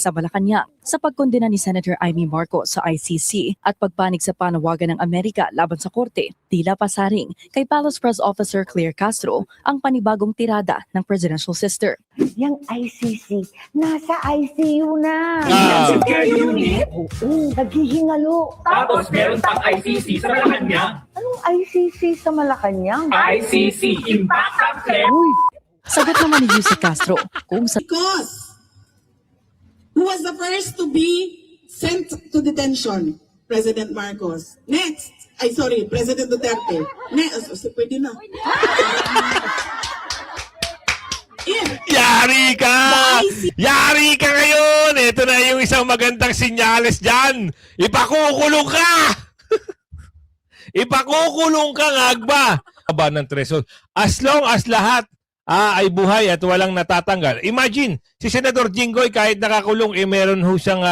sa Malacanang sa pagkondena ni Senator Amy Marcos sa ICC at pagpanig sa panawagan ng Amerika laban sa korte, tila pasaring kay Palace Press Officer Claire Castro ang panibagong tirada ng presidential sister. Yang ICC, nasa ICU na. Intensive care unit. Oo, naghihingalo. Tapos meron pang ICC sa Malacanang. Anong ICC sa Malacanang? ICC, Impact Care. Uy, Sagot naman ni Yusek Castro kung sa Because who was the first to be sent to detention? President Marcos. Next. President Duterte. Next. Pwede na. Yari ka! Yari ka ngayon! Ito na yung isang magandang sinyales dyan. Ipakukulong ka! Ipakukulong ka, ngagba! Aba ng threshold. As long as lahat ay buhay at walang natatanggal. Imagine, si Senador Jinggoy kahit nakakulong, meron ho siyang,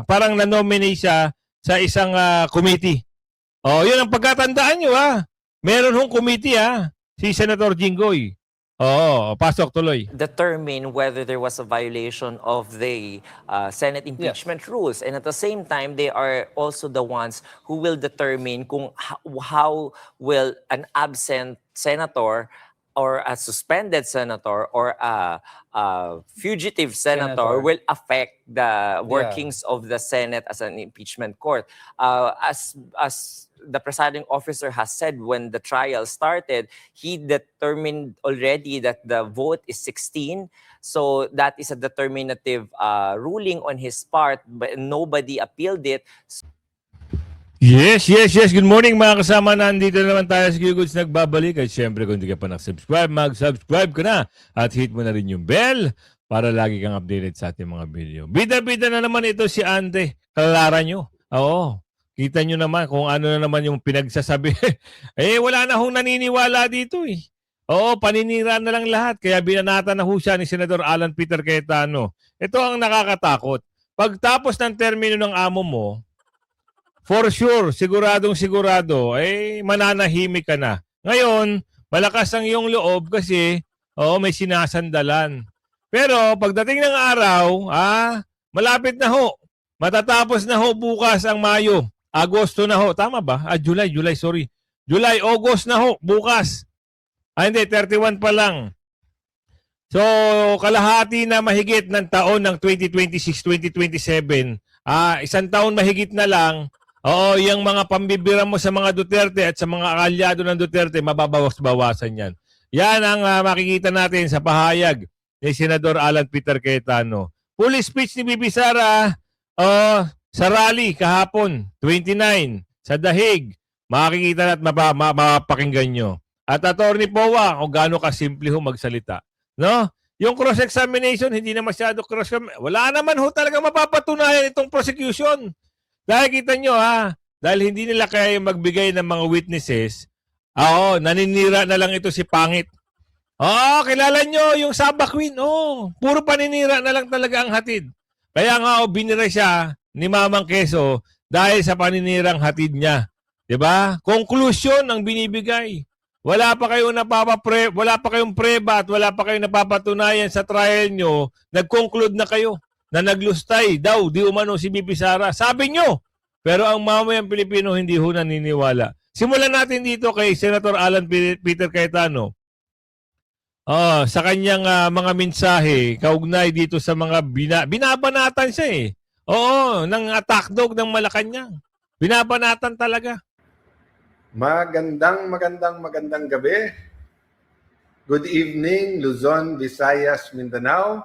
parang na-nominate siya sa isang committee. Oh, yun ang pagkatandaan nyo, ha? Meron hong committee, ha? Si Senator Jinggoy. Oo, pasok tuloy. Determine whether there was a violation of the Senate impeachment rules. And at the same time, they are also the ones who will determine kung how will an absent senator or a suspended senator or a fugitive senator will affect the workings of the Senate as an impeachment court. As the presiding officer has said when the trial started, he determined already that the vote is 16. So that is a determinative ruling on his part, but nobody appealed it. Yes. Good morning mga kasama. Nandito naman tayo sa Goods nagbabalik. At syempre kung hindi ka pa nakasubscribe, mag-subscribe ka na. At hit mo na rin yung bell para lagi kang updated sa ating mga video. Bida-bida na naman ito si Ante. Kalara nyo. Oo. Kita nyo naman kung ano na naman yung pinagsasabi. Wala na hong naniniwala dito eh. Oo, paninira na lang lahat. Kaya binanata na ho siya ni Senador Alan Peter Cayetano. Ito ang nakakatakot. Pagtapos ng termino ng amo mo, for sure, siguradong sigurado, mananahimik ka na. Ngayon, malakas ang iyong loob kasi may sinasandalan. Pero pagdating ng araw, malapit na ho. Matatapos na ho bukas ang Mayo. Agosto na ho. Tama ba? July, sorry. July, August na ho. Bukas. Hindi, 31 pa lang. So, kalahati na mahigit ng taon ng 2026-2027. Isang taon mahigit na lang. Oo, yung mga pambibira mo sa mga Duterte at sa mga kalyado ng Duterte, mababawas-bawasan yan. Yan ang makikita natin sa pahayag ni Senador Alan Peter Cayetano. Full speech ni Bibi Sara, sa rally kahapon, 29, sa Dahig, makikita at mapapakinggan nyo. At Attorney Powa, kung gaano kasimple ho magsalita. No? Yung cross-examination, hindi na masyado cross-examination. Wala naman ho talaga mapapatunayan itong prosecution. Dahil kita nyo dahil hindi nila kaya magbigay ng mga witnesses, naninira na lang ito si Pangit. Kilala nyo yung Saba Queen. Puro paninira na lang talaga ang hatid. Kaya nga binira siya ni Mamang Quezon dahil sa paninirang hatid niya. 'Di ba? Conclusion ang binibigay. Wala pa kayong preba at wala pa kayong napapatunayan sa trial nyo. Nag-conclude na kayo na naglustay daw di umano si Bibi Sara. Sabi nyo. Pero ang mamayang Pilipino hindi ho naniniwala. Simulan natin dito kay Senator Alan Peter Cayetano. Sa kanyang mga mensahe, kaugnay dito sa mga binabanatan siya eh. Oo, ng attack dog ng Malacanang. Binabanatan talaga. Magandang gabi. Good evening, Luzon, Visayas, Mindanao.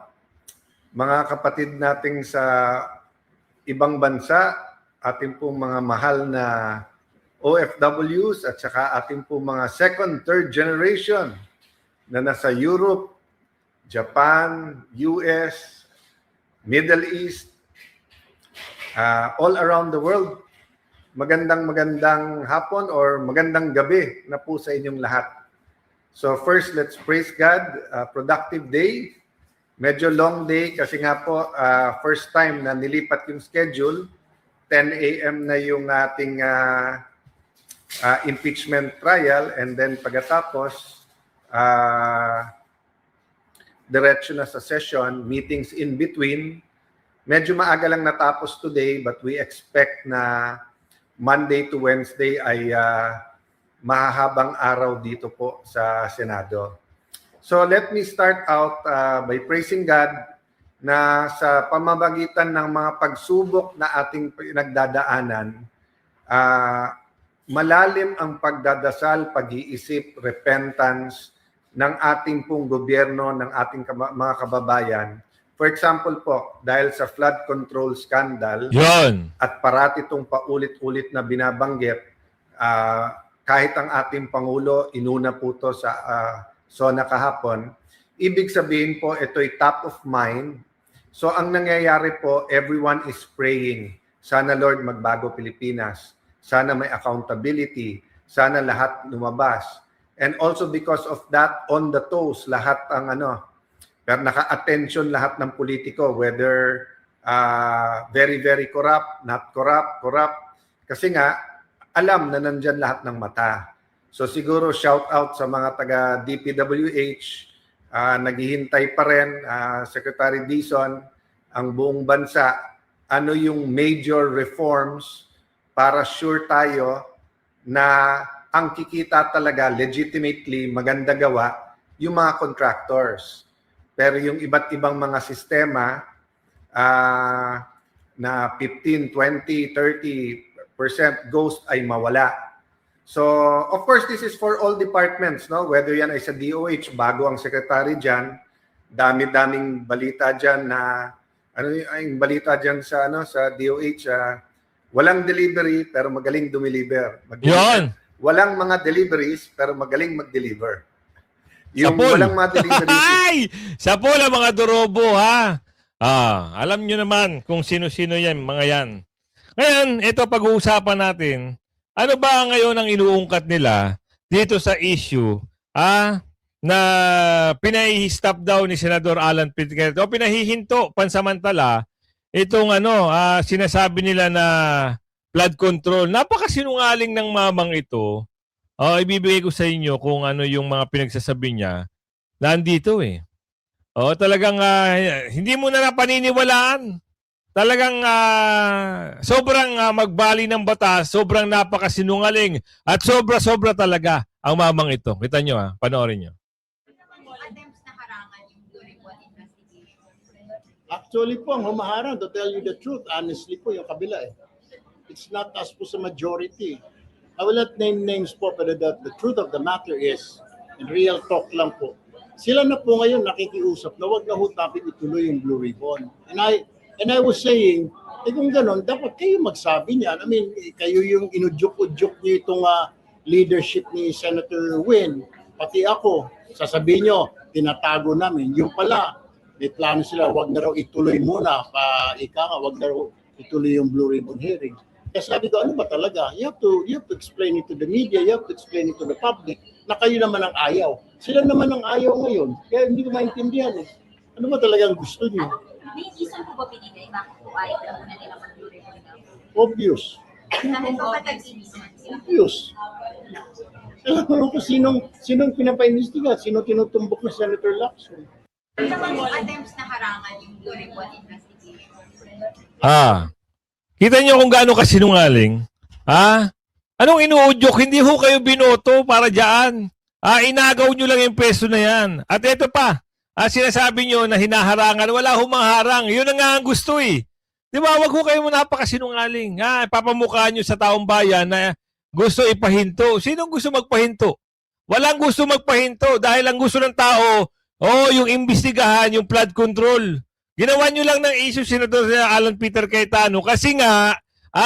Mga kapatid nating sa ibang bansa, ating pong mga mahal na OFWs at saka ating pong mga second, third generation na nasa Europe, Japan, US, Middle East, all around the world. Magandang hapon or magandang gabi na po sa inyong lahat. So first, let's praise God. Productive day. Medyo long day kasi nga po first time na nilipat yung schedule. 10 a.m. na yung ating impeachment trial and then pagkatapos diretso na sa session, meetings in between. Medyo maaga lang natapos today, but we expect na Monday to Wednesday ay mahahabang araw dito po sa Senado. So let me start out by praising God na sa pamamagitan ng mga pagsubok na ating pinagdadaanan, malalim ang pagdadasal, pag-iisip, repentance ng ating pong gobyerno, ng ating mga kababayan. For example po, dahil sa flood control scandal, Yon. at parati itong paulit-ulit na binabanggit, kahit ang ating Pangulo, inuna po ito sa SONA kahapon, ibig sabihin po, ito'y top of mind. So ang nangyayari po, everyone is praying. Sana Lord magbago Pilipinas. Sana may accountability. Sana lahat lumabas. And also because of that, on the toes, lahat ang pero naka-attention lahat ng politiko, whether very, very corrupt, not corrupt, corrupt. Kasi nga, alam na nandyan lahat ng mata. So siguro shout out sa mga taga DPWH, naghihintay pa rin, Secretary Dizon, ang buong bansa, ano yung major reforms para sure tayo na ang kikita talaga legitimately maganda gawa yung mga contractors. Pero yung iba't ibang mga sistema na 15, 20, 30% ghost ay mawala. So, of course, this is for all departments, no? Whether yan ay sa DOH, bago ang secretary dyan, dami-daming balita dyan na, yung balita dyan sa, sa DOH, walang delivery pero magaling dumiliver. Yon. Walang mga deliveries pero magaling mag-deliver. Yung Sapol. walang mga deliveries. Ay! Sapol ang mga durobo, ha? Alam nyo naman kung sino-sino yan, mga yan. Ngayon, ito pag-uusapan natin, ano ba ngayon ang inuungkat nila dito sa issue na pinahihistop daw ni Senador Alan Peter o pinahihinto pansamantala itong sinasabi nila na flood control. Napakasinungaling ng mamang ito. Ibibigay ko sa inyo kung ano yung mga pinagsasabi niya. Nandito eh. Talagang hindi mo na napaniniwalaan. Talagang sobrang magbali ng batas, sobrang napakasinungaling at sobra-sobra talaga ang mamang ito. Kita nyo panoorin nyo. Attempts na harangan yung Blue Ribbon investigation. Actually po, ang humaharang, to tell you the truth, honestly po, yung kabila eh. It's not us po sa majority. I will not name names po, pero the truth of the matter is, in real talk lang po, sila na po ngayon nakikiusap na wag na hutapin ituloy yung Blue Ribbon. And I was saying, kung gano'n, dapat kayo magsabi niyan. I mean, kayo yung inudyok-udyok niyo itong leadership ni Senator Win, pati ako, sasabihin nyo, tinatago namin. Yung pala, may plano sila, wag na raw ituloy muna, wag na raw ituloy yung Blue Ribbon hearing. Kaya sabi ko, ano ba talaga? You have to explain it to the media, you have to explain it to the public, na kayo naman ang ayaw. Sila naman ang ayaw ngayon. Kaya hindi ko maintindihan eh. Ano ba talagang gusto niyo? May reason po ba binigay? Bakit po ayaw na muna nila mag-Blue Ribbon daw? Obvious. Dahil po patag-reason. Obvious. Alam mo kung sinong pinapa-investiga, sino tinutumbok na Senator Lacson. Ano naman yung attempts na harangan yung Blue Ribbon investigation? Kita nyo kung gaano kasinungaling? Anong inuudyok? Hindi ho kayo binoto para dyan. Inagaw nyo lang yung peso na yan. At ito pa, sinasabi nyo na hinaharangan, wala humaharang. Yun ang nga ang gusto eh. Di ba? Wag ho kayo napakasinungaling. Papamukha nyo sa taong bayan na gusto ipahinto. Sinong gusto magpahinto? Walang gusto magpahinto dahil ang gusto ng tao, yung imbestigahan, yung flood control. Ginawa nyo lang ng issue, Senator Alan Peter Cayetano, kasi nga,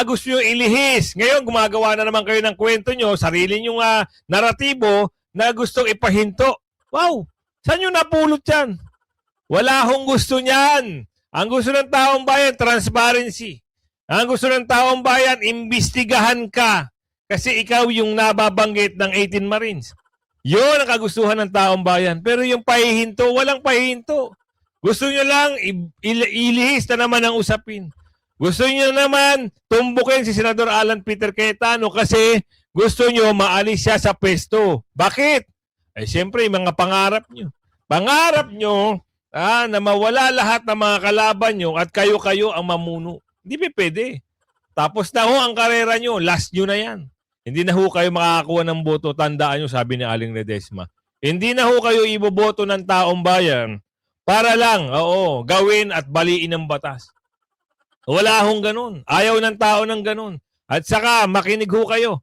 gusto nyo ilihis. Ngayon, gumagawa na naman kayo ng kwento nyo, sarili nyo naratibo na gustong ipahinto. Wow! Saan nyo napulot yan? Wala hong gusto niyan. Ang gusto ng taong bayan, transparency. Ang gusto ng taong bayan, imbestigahan ka. Kasi ikaw yung nababanggit ng 18 Marines. Yun ang kagustuhan ng taong bayan. Pero yung pahihinto, walang pahihinto. Gusto nyo lang ilihis na naman ang usapin. Gusto nyo naman tumbukin si Senador Alan Peter Cayetano kasi gusto nyo maalis siya sa pwesto. Bakit? Siyempre, mga pangarap nyo. Pangarap nyo na mawala lahat ng mga kalaban nyo at kayo-kayo ang mamuno. Hindi pa pwede. Tapos na ho ang karera nyo, last nyo na yan. Hindi na ho kayo makakakuha ng boto, tandaan nyo, sabi ni Aling Ledesma. Hindi na ho kayo iboboto ng taong bayan para lang, gawin at baliin ang batas. Wala hong ganun. Ayaw ng tao ng ganun. At saka, makinig ho kayo.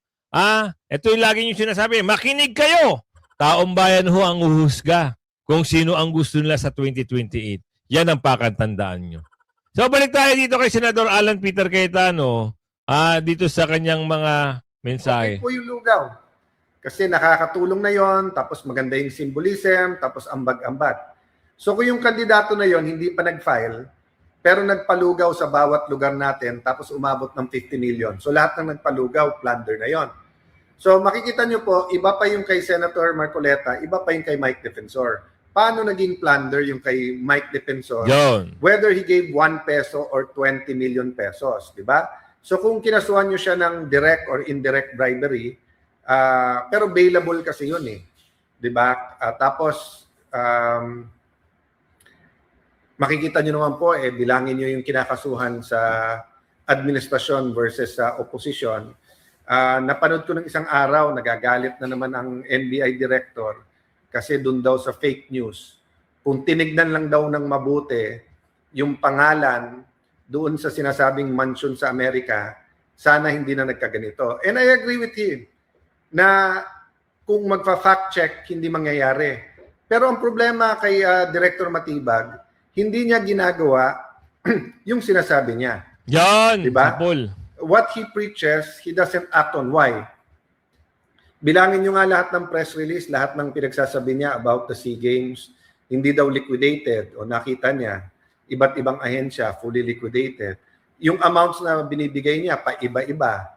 Ito yung lagi nyo sinasabi, makinig kayo. Taong bayan ho ang uhusga kung sino ang gusto nila sa 2028. Yan ang pakatandaan nyo. So, balik tayo dito kay Senador Alan Peter Cayetano, dito sa kanyang mga mensahe. Okay po yung lugaw. Kasi nakakatulong na yon, tapos maganda yung symbolism, tapos ambag-ambag. So kung yung kandidato na yon hindi pa nag-file, pero nagpalugaw sa bawat lugar natin, tapos umabot ng 50 million. So lahat ng nagpalugaw, plunder na yon. So makikita nyo po, iba pa yung kay Senator Marcoleta, iba pa yung kay Mike Defensor. Paano naging plunder yung kay Mike Defensor? Yon. Whether he gave 1 peso or 20 million pesos, di ba? So kung kinasuhan nyo siya ng direct or indirect bribery, pero bailable kasi yun eh. Di ba? Tapos, makikita nyo naman po, bilangin nyo yung kinakasuhan sa administrasyon versus sa opposition. Napanood ko ng isang araw, nagagalit na naman ang NBI director kasi dun daw sa fake news. Kung tinignan lang daw ng mabuti yung pangalan doon sa sinasabing mansion sa Amerika, sana hindi na nagkaganito. And I agree with him na kung magfa-fact check, hindi mangyayari. Pero ang problema kay Director Matibag, hindi niya ginagawa yung sinasabi niya. Yan, diba? Paul. What he preaches, he doesn't act on. Why? Bilangin nyo nga lahat ng press release, lahat ng pinagsasabi niya about the SEA Games, hindi daw liquidated o nakita niya, iba't ibang ahensya, fully liquidated. Yung amounts na binibigay niya, pa iba-iba.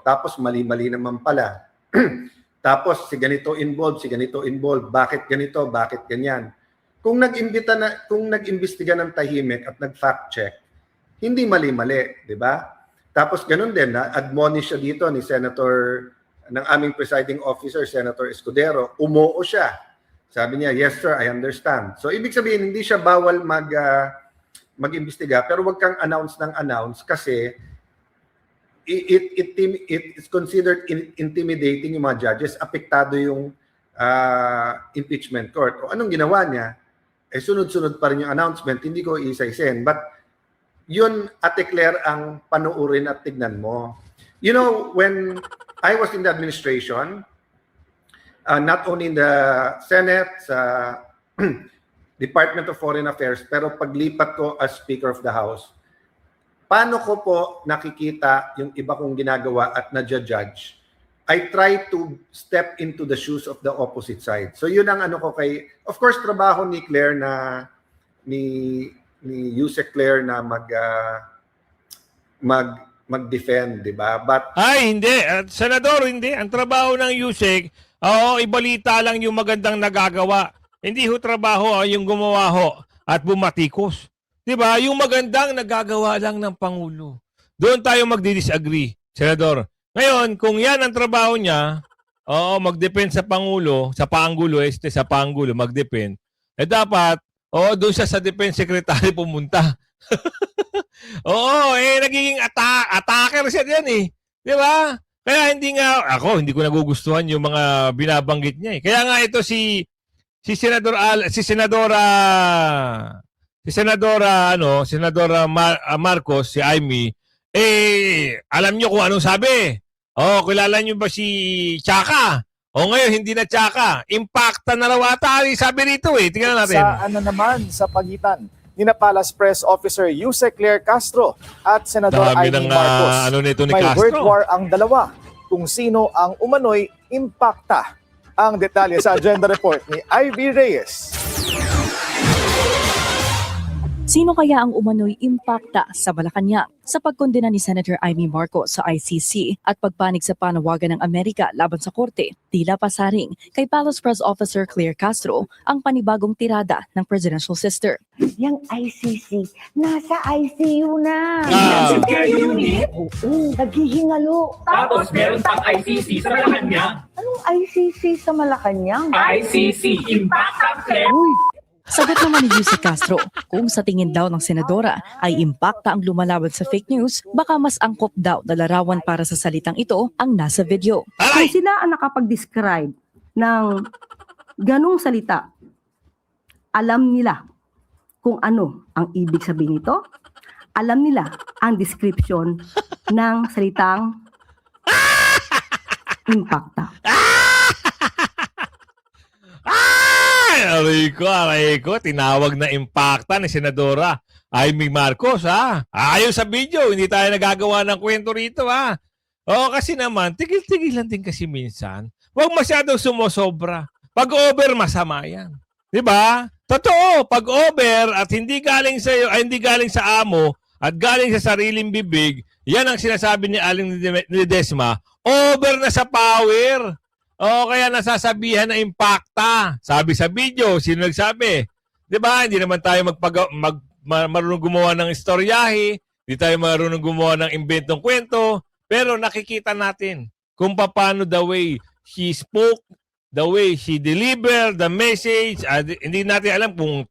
Tapos mali-mali naman pala. Tapos si ganito involved, bakit ganito, bakit ganyan. Kung nag-imbestiga ng tahimik at nag-fact check, hindi mali-mali, di ba? Tapos ganun din, na-admonish siya dito ni Senator, ng aming presiding officer, Senator Escudero, umuo siya. Sabi niya, yes sir, I understand. So ibig sabihin, hindi siya bawal mag-imbestiga, pero wag kang announce kasi it is considered intimidating yung mga judges, apektado yung impeachment court. O anong ginawa niya? Sunod-sunod pa rin yung announcement, hindi ko isa-isin. But yun, Ate Claire, ang panuurin at tignan mo. You know, when I was in the administration, not only in the Senate, sa Department of Foreign Affairs, pero paglipat ko as Speaker of the House, paano ko po nakikita yung iba kong ginagawa at na-judge? I try to step into the shoes of the opposite side. So yun ang ano ko kay, of course, trabaho ni Claire na, ni Yusek Claire na mag-defend, di ba? But Hindi. Senador, hindi. Ang trabaho ng Yusek, ibalita lang yung magandang nagagawa. Hindi ho trabaho yung gumawa ho at bumatikos. Di ba? Yung magandang nagagawa lang ng Pangulo. Doon tayo magdi-disagree, Senador. Ngayon, kung yan ang trabaho niya, mag-depend sa Pangulo, sa Pangulo, mag-depend, dapat, doon siya sa Defense Secretary pumunta. Nagiging attacker siya diyan eh. Di ba? Kaya hindi ko nagugustuhan yung mga binabanggit niya eh. Kaya nga ito si Senadora Marcos, si Amy, alam niyo kung anong sabi. Kilala niyo ba si Chaka? Ngayon hindi na Chaka. Impacta na raw ata, sabi rito eh. Tingnan natin. Sa pagitan ni Palace Press Officer Yusek Claire Castro at Senador Dami Amy ng, Marcos. ni May Castro. word war ang dalawa kung sino ang umano'y impacta. Ang detalye sa agenda report ni Ivy Reyes. Sino kaya ang umano'y impacta sa Malacanang sa pagkondena ni Senator Amy Marcos sa ICC at pagpanig sa panawagan ng Amerika laban sa korte? Tila pasaring kay Palace Press Officer Claire Castro ang panibagong tirada ng presidential sister. Yang ICC, nasa ICU na. Care unit. Oo, naghihingalo. Tapos meron pang ICC sa Malacanang. Anong ICC sa Malacanang? ICC Impact Care. Uy, Sagot naman ni Yusek Castro, kung sa tingin daw ng senadora ay impakta ang lumalaban sa fake news, baka mas angkop daw na larawan para sa salitang ito ang nasa video. Kung sila ang nakapag-describe ng ganong salita, alam nila kung ano ang ibig sabihin nito, alam nila ang description ng salitang impakta. Aray ko, tinawag na impacta ni Senadora Amy Marcos, ha? Ayaw sa video, hindi tayo nagagawa ng kwento rito, ha? Oo, kasi naman, tigil-tigil lang din kasi minsan. Huwag masyadong sumosobra. Pag over, masama yan. Di ba? Totoo, pag over at hindi galing sa iyo, ay hindi galing sa amo at galing sa sariling bibig, yan ang sinasabi ni Aling Ledesma, over na sa power. O kaya nasasabihan na impacta. Sabi sa video, sino nagsabi? 'Di ba? Hindi naman tayo marunong gumawa ng istoryahe, hindi tayo marunong gumawa ng inventong kwento, pero nakikita natin kung paano the way she spoke, the way she delivered the message. Hindi natin alam kung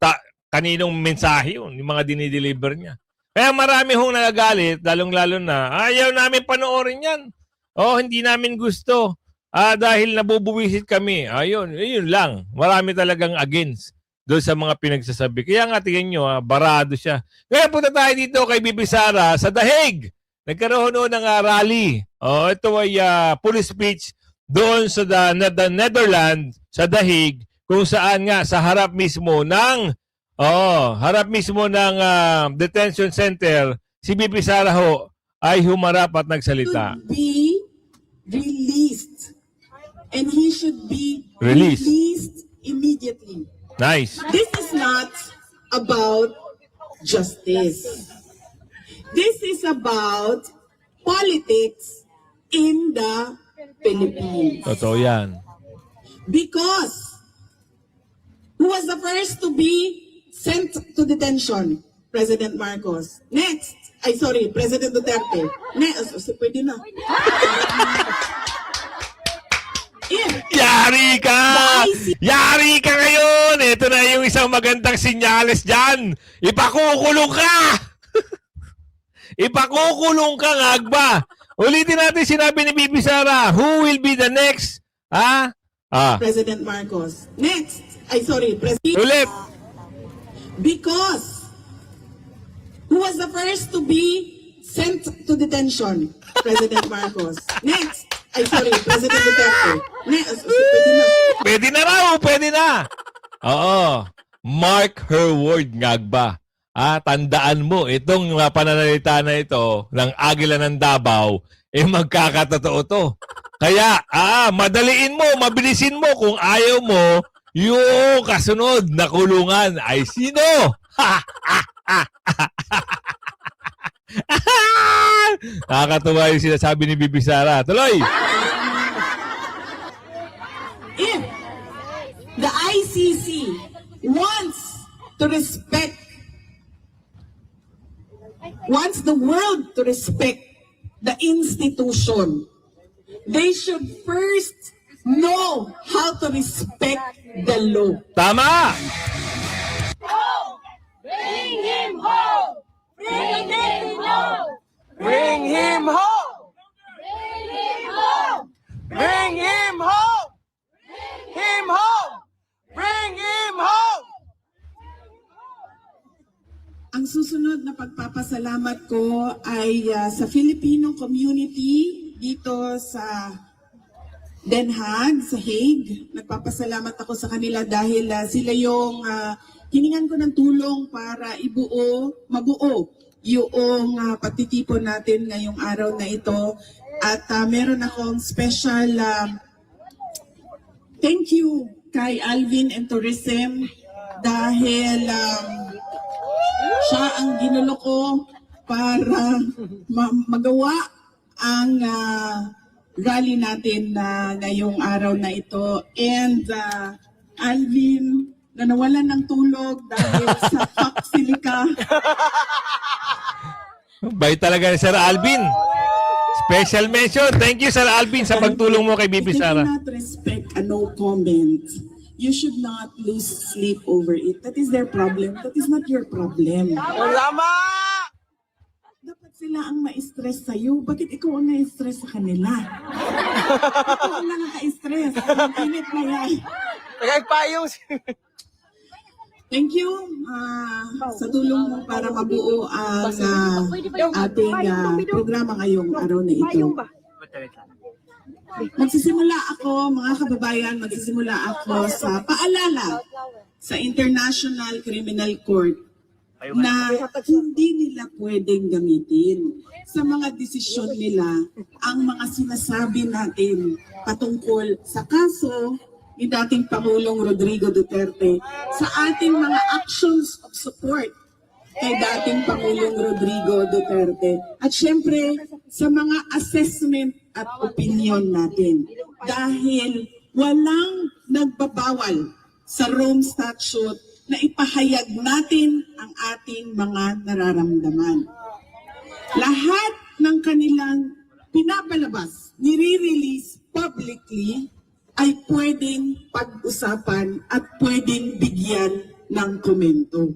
kaninong mensahe yun, yung mga dinideliver niya. Kaya marami hong nagagalit, lalong-lalo na, ayaw namin panoorin yan. Hindi namin gusto. Dahil nabubuwisit kami. Ayun lang. Marami talagang against doon sa mga pinagsasabi. Kaya nga tingnan nyo, barado siya. Ngayon punta tayo dito kay Bibi Sara sa The Hague. Nagkaroon noon ng rally. Ito ay police speech doon sa the Netherlands, sa The Hague, kung saan nga sa harap mismo ng detention center, si Bibi Sara ho ay humarap at nagsalita. Should be released. And he should be Released. released immediately. Nice. This is not about justice. This is about politics in the Philippines. Totoo yan. Because who was the first to be sent to detention? President Marcos. Next. President Duterte. Next. Pwede na. Yari ka! Yari ka ngayon! Ito na yung isang magandang sinyales dyan. Ipakukulong ka! Ipakukulong ka, Ngagba. Ulitin natin sinabi ni Bibi Sara. Who will be the next? President Marcos. Next. President. Ulit. Because who was the first to be sent to detention? President Marcos. Next. President Duterte. Next. Pwede na raw, pwede na. Oo. Mark her word, Ngagba. Tandaan mo, itong pananalita na ito ng Agila ng Davao, magkakatotoo to. Kaya, madaliin mo, mabilisin mo kung ayaw mo, yung kasunod na kulungan ay sino? Nakakatuwa yung sinasabi ni Bibi Sara. Tuloy! If the ICC wants the world to respect the institution, they should first know how to respect the law. Tama! Bring him home! Bring him home! Bring him home! Bring him home! Bring him home! Him home! Bring him home! Ang susunod na pagpapasalamat ko ay sa Filipino community dito sa Den Haag, sa Hague. Nagpapasalamat ako sa kanila dahil sila yung hiningan ko ng tulong para mabuo yung pagtitipon natin ngayong araw na ito. At meron akong special thank you kay Alvin and Tourism dahil siya ang ginulo ko para magawa ang rally natin ngayong araw na ito. And Alvin, na nawalan ng tulog dahil sa Paxilica. Bait talaga ni Sir Alvin. Special mention. Thank you, Sir Alvin, sa pagtulong mo kay Bibi Sara. I cannot respect a no comment. you should not lose sleep over it. That is their problem. That is not your problem. Dapat sila ang ma-stress sa'yo. Bakit ikaw ang na-stress sa kanila? Ikaw ang nakaka-stress. Ang init na yan. Thank you sa tulong mo para mabuo ang ating programa ngayong araw na ito. Magsisimula ako, mga kababayan, sa paalala sa International Criminal Court na hindi nila pwedeng gamitin sa mga desisyon nila ang mga sinasabi natin patungkol sa kaso ni dating Pangulong Rodrigo Duterte sa ating mga actions of support kay dating Pangulong Rodrigo Duterte. At syempre, sa mga assessment at opinion natin. Dahil walang nagbabawal sa Rome Statute na ipahayag natin ang ating mga nararamdaman. Lahat ng kanilang pinapalabas, nire-release publicly, ay pwedeng pag-usapan at pwedeng bigyan ng komento.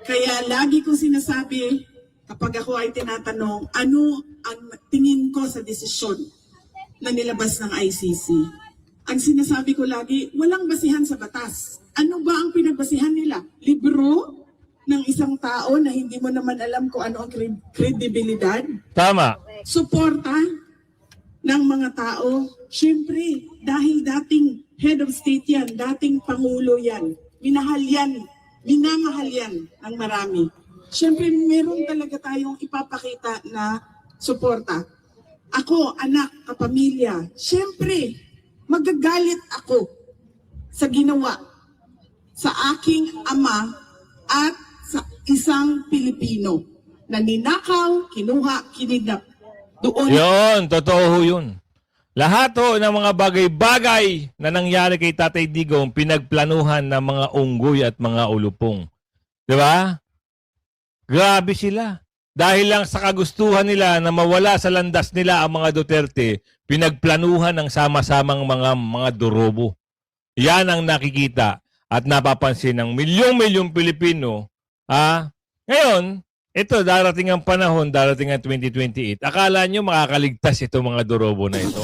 Kaya lagi kong sinasabi, kapag ako ay tinatanong, ano ang tingin ko sa desisyon na nilabas ng ICC? Ang sinasabi ko lagi, walang basihan sa batas. Ano ba ang pinagbasihan nila? Libro ng isang tao na hindi mo naman alam kung ano ang kredibilidad? Tama. Suporta ng mga tao? Siyempre, dahil dating head of state yan, dating pangulo yan, minamahal yan ng marami. Siyempre, meron talaga tayong ipapakita na suporta. Ako, anak, kapamilya, siyempre, magagalit ako sa ginawa sa aking ama at sa isang Pilipino na ninakaw, kinuha, kinidnap. Doon. Yun, totoo ho yun. Lahat ho ng mga bagay-bagay na nangyari kay Tatay Digong pinagplanuhan ng mga unggoy at mga ulupong. Di ba? Grabe sila. Dahil lang sa kagustuhan nila na mawala sa landas nila ang mga Duterte, pinagplanuhan ng sama-samang mga durobo. Yan ang nakikita at napapansin ng milyong-milyong Pilipino. Ngayon, ito, darating ang panahon, darating ang 2028. Akala nyo makakaligtas itong mga durobo na ito?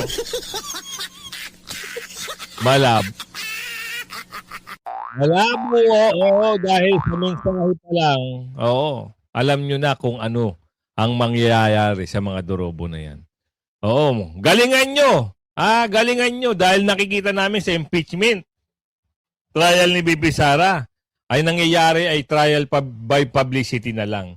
Malabo. Malabo, oo, dahil sa mensahe pa lang, oo, alam nyo na kung ano ang mangyayari sa mga durobo na yan. Oo, galingan nyo. Galingan nyo dahil nakikita namin sa impeachment. Trial ni Bibi Sara ay nangyayari ay trial by publicity na lang.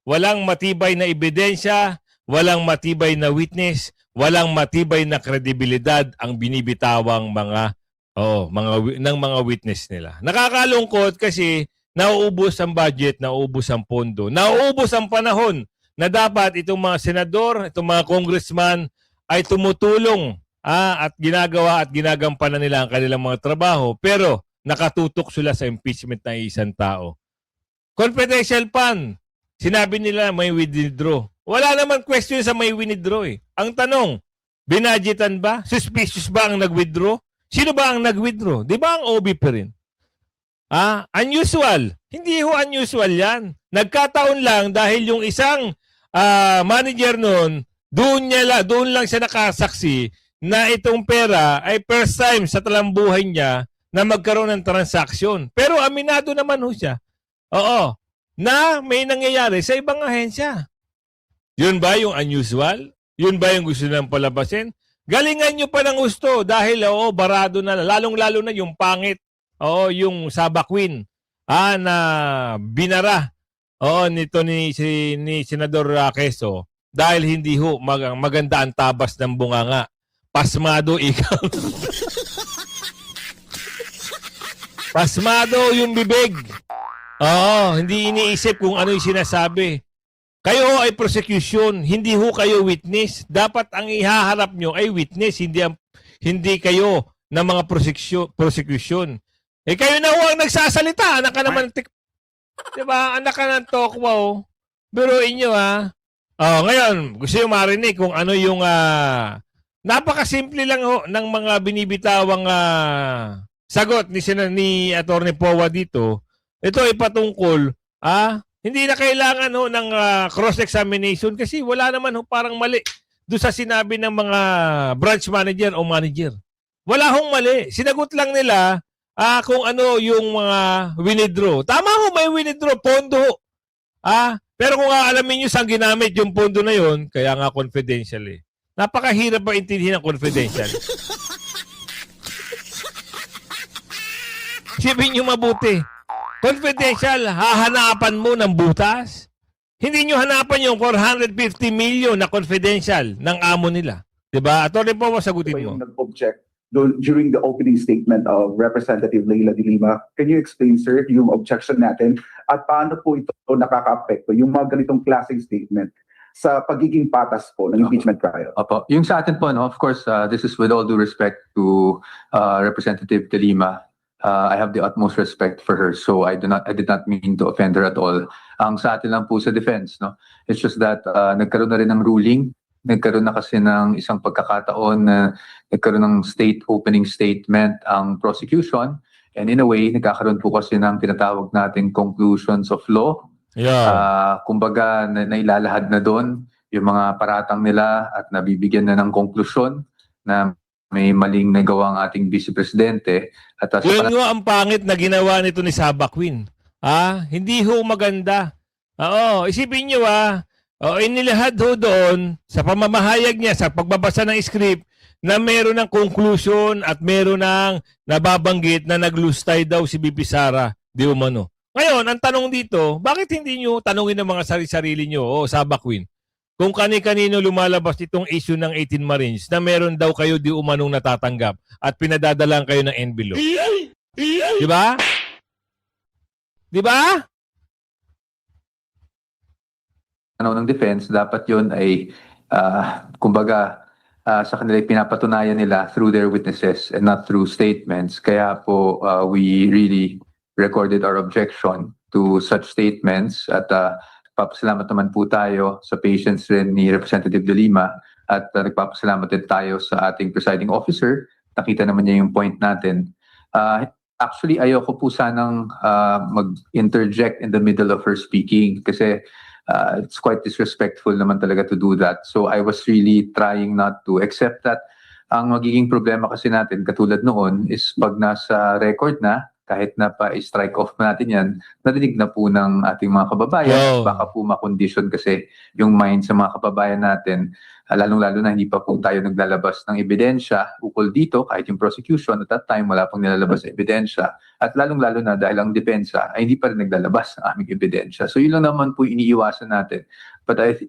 Walang matibay na ebidensya, walang matibay na witness, walang matibay na kredibilidad ang binibitawang mga witness nila. Nakakalungkot kasi nauubos ang budget, nauubos ang pondo, nauubos ang panahon na dapat itong mga senador, itong mga congressman ay tumutulong at ginagawa at ginagampanan nila ang kanilang mga trabaho, pero nakatutok sila sa impeachment ng isang tao. Confidential fund. Sinabi nila may withdraw. Wala naman question sa may withdraw eh. Ang tanong, binadgetan ba? Suspicious ba ang nag-withdraw? Sino ba ang nag-withdraw? Di ba ang OB pa rin? Unusual. Hindi ho unusual yan. Nagkataon lang dahil yung isang manager noon, doon lang siya nakasaksi na itong pera ay first time sa talambuhay niya na magkaroon ng transaksyon. Pero aminado naman ho siya. Oo. Na may nangyayari sa ibang ahensya. Yun ba yung unusual? Yun ba yung gusto nilang palabasin? Galingan nyo pa ng gusto dahil barado na. Lalong-lalo na yung pangit. Yung Saba Queen. Na binara. Nito ni Senador Quezon. Dahil hindi ho maganda ang tabas ng bunganga. Pasmado ikaw. Pasmado yung bibig. Hindi iniisip kung ano yung sinasabi. Kayo ay prosecution, hindi ho kayo witness. Dapat ang ihaharap nyo ay witness, hindi kayo na mga prosecution. Kayo na ho ang nagsasalita. Anak ka naman, diba? Anak ka ng tokwa. Biruin nyo ngayon, gusto nyo marinig kung ano yung napakasimple lang ho ng mga binibitawang sagot ni Attorney Powa dito, ito ay patungkol, hindi na kailangan ng cross-examination kasi wala naman parang mali doon sa sinabi ng mga branch manager o manager. Wala hong mali. Sinagot lang nila kung ano yung mga winidraw. Tama ho, may winidraw, pondo. Pero kung alamin nyo saan ginamit yung pondo na yon, kaya nga confidential eh. Napakahirap ba intindihin ang confidential? Sipin nyo mabuti. Confidential, hahanapan mo ng butas? Hindi nyo hanapan yung 450 million na confidential ng amo nila. Diba? Attorney po, sagutin mo. Nag-object during the opening statement of Representative Leila de Lima. Can you explain, sir, yung objection natin at paano po ito nakaka-apekto yung mga ganitong klaseng statement sa pagiging patas po ng impeachment trial? Opo. Yung sa atin po, no, of course, this is with all due respect to Representative de Lima. I have the utmost respect for her, so I did not mean to offend her at all. Ang sa atin lang po sa defense, no, it's just that nagkaroon na rin ng ruling, nagkaroon na kasi ng isang pagkakataon na nagkaroon ng opening statement ang prosecution, and in a way, nagkakaroon po kasi ng tinatawag nating conclusions of law. Yeah. Kumbaga, nailalahad na doon yung mga paratang nila at nabibigyan na ng konklusyon na may maling nagawa ang ating Vice Presidente. At Yun nga ang pangit na ginawa nito ni Saba Queen. Hindi ho maganda. Isipin nyo inilahad ho doon sa pamamahayag niya, sa pagbabasa ng script, na meron ng conclusion at meron ng nababanggit na naglustay daw si BP Sara di umano. Ngayon, ang tanong dito, bakit hindi nyo tanungin ng mga sarili nyo, Saba Queen, kung kani-kanino lumalabas itong issue ng 18 Marines na meron daw kayo di umanong natatanggap at pinadadalang kayo ng envelope? Di ba? Di ba? Ng defense, dapat yun ay, kumbaga, sa kanila pinapatunayan nila through their witnesses and not through statements. Kaya po, we really recorded our objection to such statements at nagpapasalamat naman po tayo sa patience rin ni Representative de Lima at nagpapasalamat din tayo sa ating presiding officer. Nakita naman niya yung point natin. Actually, ayoko po sanang mag-interject in the middle of her speaking kasi it's quite disrespectful naman talaga to do that. So I was really trying not to accept that. Ang magiging problema kasi natin, katulad noon, is pag nasa record na, kahit na pa-strike off natin yan, nadinig na po ng ating mga kababayan. Baka po makondisyon kasi yung mind sa mga kababayan natin, lalong-lalo na hindi pa po tayo naglalabas ng ebidensya ukol dito, kahit yung prosecution, at that time wala pong nilalabas na ebidensya. At lalong-lalo na dahil ang depensa ay hindi pa rin naglalabas ng aming ebidensya. So yun lang naman po iniiwasan natin. But I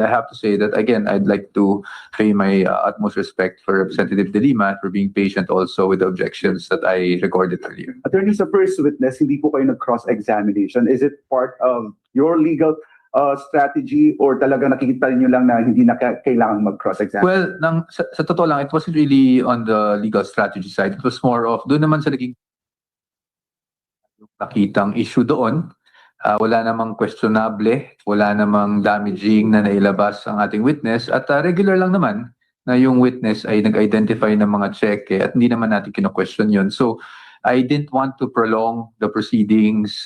have to say that, again, I'd like to pay my utmost respect for Representative de Lima for being patient also with the objections that I recorded earlier. Attorney, sa first witness, hindi po kayo nag-cross-examination. Is it part of your legal strategy or talaga nakikita niyo lang na hindi na kailangan mag-cross-examine? Well, sa totoo lang, it wasn't really on the legal strategy side. It was more of, doon naman sa naging nakitang issue doon. Wala namang questionable, wala namang damaging na nailabas ang ating witness at regular lang naman na yung witness ay nag-identify ng mga cheque at hindi naman natin kino-question yun. So I didn't want to prolong the proceedings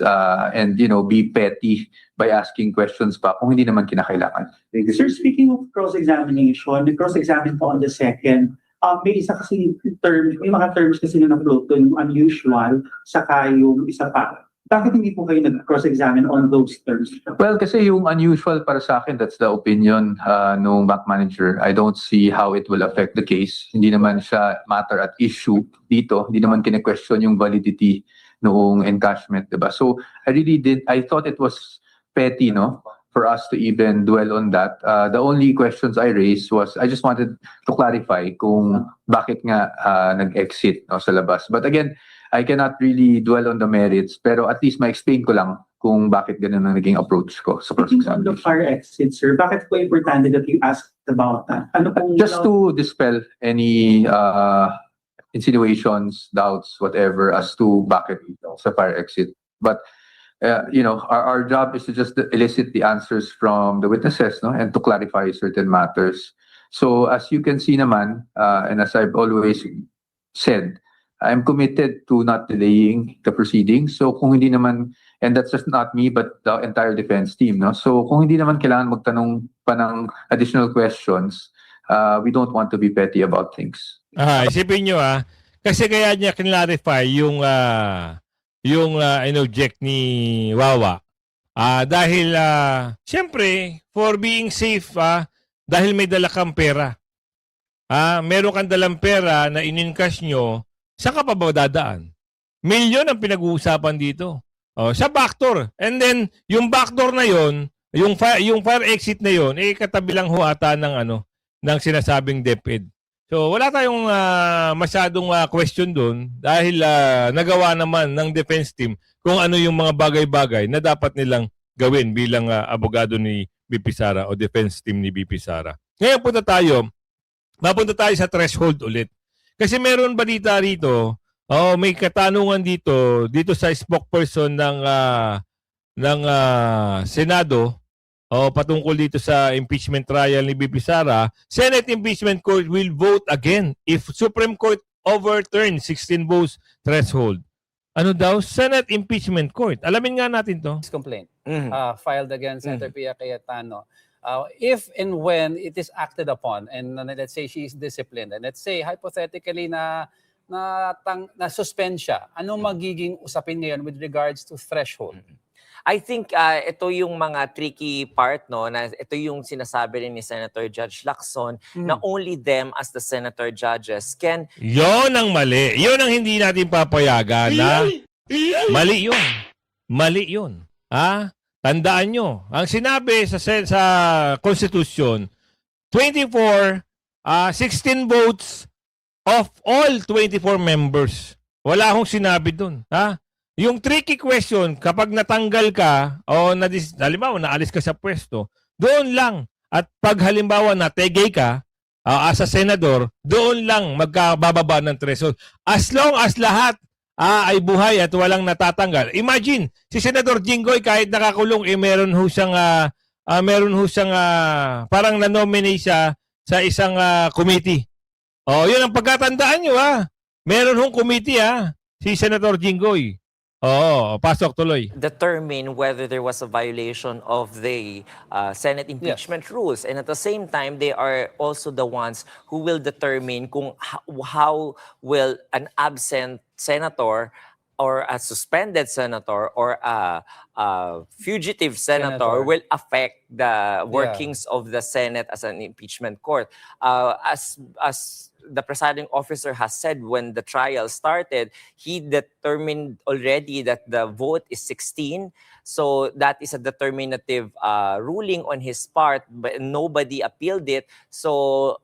and be petty by asking questions pa kung hindi naman kinakailangan. Sir, speaking of cross-examination, cross-examine po on the second. May isa kasi term, may mga terms kasi na na-float yung unusual, saka yung isa pa. Bakit hindi po kayo nag-cross-examine on those terms? Well, kasi yung unusual para sa akin, that's the opinion ng bank manager. I don't see how it will affect the case. Hindi naman siya matter at issue dito. Hindi naman kine-question yung validity noong encashment, diba? So, I thought it was petty, no? For us to even dwell on that. The only questions I raised was, I just wanted to clarify kung bakit nga nag-exit sa labas. But again, I cannot really dwell on the merits, pero at least ma-explain ko lang kung bakit ganun ang naging approach ko sa On the far exit, sir, bakit po importante that you asked about that? Just to dispel any insinuations, doubts, whatever, as to bakit sa fire exit. But our job is to just elicit the answers from the witnesses, and to clarify certain matters. So as you can see naman, and as I've always said, I'm committed to not delaying the proceedings. So kung hindi naman, and that's just not me, but the entire defense team, no? So kung hindi naman kailangan magtanong pa ng additional questions, we don't want to be petty about things. Isipin nyo kasi kaya niya clarify yung inobject ni Wawa. Dahil siyempre for being safe dahil may dala kang pera. Meron kang dalang pera na in-encash nyo, saan ka pa ba dadaan? Milyon ang pinag-uusapan dito. Sa backdoor. And then yung backdoor na yon, yung fire exit na yon, katabi lang ho ata ng sinasabing DepEd. So wala tayong masyadong question doon dahil nagawa naman ng defense team kung ano yung mga bagay-bagay na dapat nilang gawin bilang abogado ni BP Sara o defense team ni BP Sara. Ngayon mapunta tayo sa threshold ulit. Kasi meron balita rito, may katanungan dito sa spokesperson ng Senado patungkol dito sa impeachment trial ni BP Sara. Senate Impeachment Court will vote again if Supreme Court overturns 16 votes threshold. Ano daw? Senate Impeachment Court. Alamin nga natin to. Complaint filed against Senator Pia Cayetano. If and when it is acted upon and let's say she is disciplined and let's say hypothetically na suspend siya, anong magiging usapin ngayon with regards to threshold? I think ito yung mga tricky part, no, na ito yung sinasabi rin ni Senator Judge Lacson na only them as the senator judges can... Yon ang mali. Yon ang hindi natin papayagan. Mali yun. Mali yun. Tandaan nyo. Ang sinabi sa Constitution, 16 votes of all 24 members. Wala akong sinabi dun. Yung tricky question, kapag natanggal ka o halimbawa naalis ka sa pwesto, doon lang. At pag halimbawa nategay ka as a senador, doon lang magkabababa ng threshold. As long as lahat ay buhay at walang natatanggal. Imagine, si Senador Jinggoy kahit nakakulong, meron ho siyang parang na-nominate siya sa isang committee. Yun ang pagkatandaan nyo Meron hong committee si Senator Jinggoy. Pasok tuloy. Determine whether there was a violation of the Senate impeachment rules. And at the same time, they are also the ones who will determine kung how will an absent senator or a suspended senator or a fugitive senator will affect the workings of the Senate as an impeachment court. As the presiding officer has said when the trial started, he determined already that the vote is 16. So that is a determinative ruling on his part, but nobody appealed it. So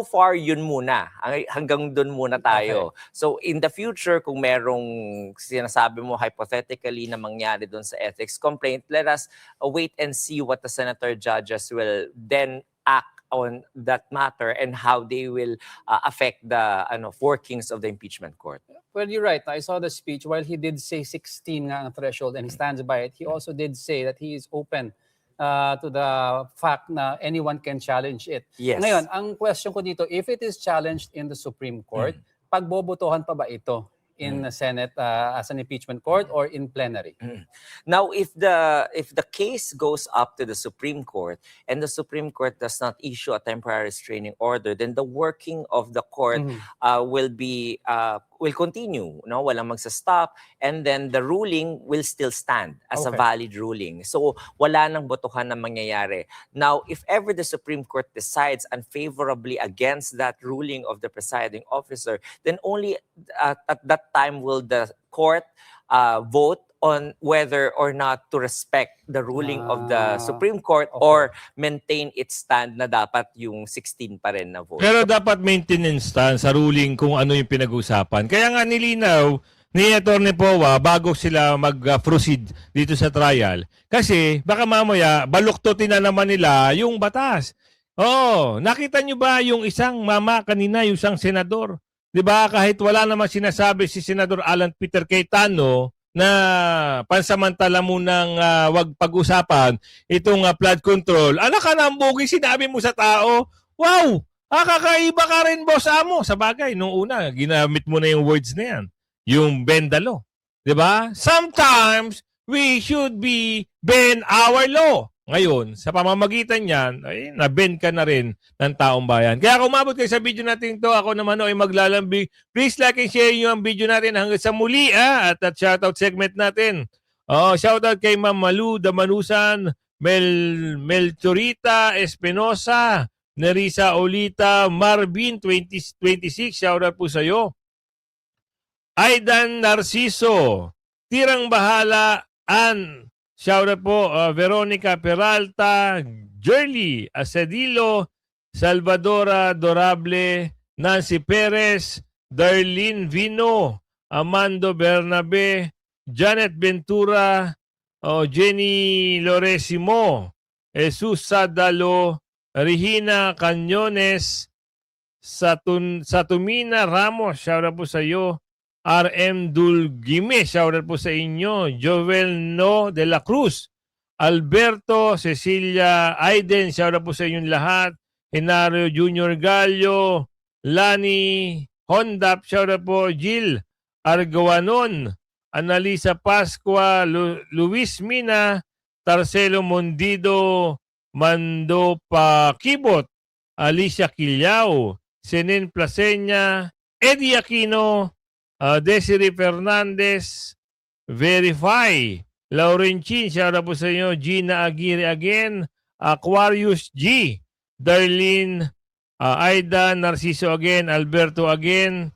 far, yun muna. Hanggang dun muna tayo. Okay. So in the future, kung merong sinasabi mo hypothetically na mangyari dun sa ethics complaint, let us wait and see what the senator judges will then act on that matter and how they will affect the workings of the impeachment court. Well, you're right. I saw the speech. While he did say 16 nga ang threshold and he stands by it, he also did say that he is open to the fact na anyone can challenge it. Yes. Ngayon, ang question ko dito, if it is challenged in the Supreme Court, pagbobotohan pa ba ito in the Senate as an impeachment court or in plenary? Now, if the case goes up to the Supreme Court and the Supreme Court does not issue a temporary restraining order, then the working of the court will continue. No, walang magsa-stop, and then the ruling will still stand as a valid ruling. So wala nang botohan na mangyayari. Now, if ever the Supreme Court decides unfavorably against that ruling of the presiding officer, then only at that time will the court vote on whether or not to respect the ruling of the Supreme Court or maintain its stand na dapat yung 16 pa rin na vote. Pero dapat maintenance stand sa ruling kung ano yung pinag-usapan. Kaya nga nilinaw ni Atty. Powa bago sila mag-proceed dito sa trial. Kasi baka mamaya baluktutin na naman nila yung batas. Nakita nyo ba yung isang mama kanina, yung isang senador? Diba, kahit wala naman sinasabi si Senador Alan Peter Cayetano na pansamantala munang wag pag-usapan itong flood control. Anak ka na ang bugi, sinabi mo sa tao, wow, Kakaiba ka rin, boss amo. Sa bagay, nung una, ginamit mo na yung words na yan. Yung bend the law. Diba? Sometimes, we should be bend our law. Ngayon, sa pamamagitan niyan, ay na-bend ka na rin ng taong bayan. Kaya kung umabot kayo sa video natin to, ako naman ay maglalambing. Please like and share nyo ang video natin hanggang sa muli at shoutout segment natin. Shoutout kay Ma'am Malu Damanusan, Melchorita Espinosa, Nerissa Olita, Marvin 2026, shoutout po sa iyo. Aidan Narciso, Tirang Bahala, Ann, shoutout po, Veronica Peralta, Jerly Acedilo, Salvadora Dorable, Nancy Perez, Darlene Vino, Amando Bernabe, Janet Ventura, Jenny Loresimo, Jesus Sadalo, Regina Cañones, Satumina Ramos, shoutout po sa iyo. RM Dulgime, shoutout po sa inyo. Jovel No de la Cruz, Alberto, Cecilia Aiden, shoutout po sa inyong lahat. Henario Junior Gallo, Lani Hondap, shoutout po. Jill Argawanon, Analisa Pascua, Luis Mina, Tarcelo Mondido, Mando Pakibot, Alicia Quiljao, Senen Plaseña, Eddie Aquino, Desiree Fernandez, Verify, Laurenchin, shoutout po sa inyo. Gina Aguirre again, Aquarius G, Darlene, Aida Narciso again, Alberto again,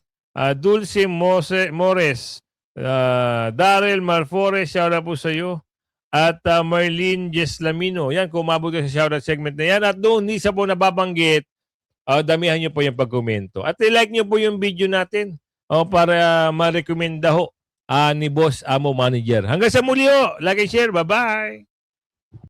Dulce Mores, Darrell Marfores, shoutout po sa iyo. At Marlene Jeslamino. Yan, kung umabot ka sa shoutout segment na yan. At doon, hindi sa po nababanggit, damihan nyo po yung pagkomento. At i-like nyo po yung video natin para ma-recommenda ho ni Boss Amo Manager. Hanggang sa muli ho. Like and share. Bye-bye.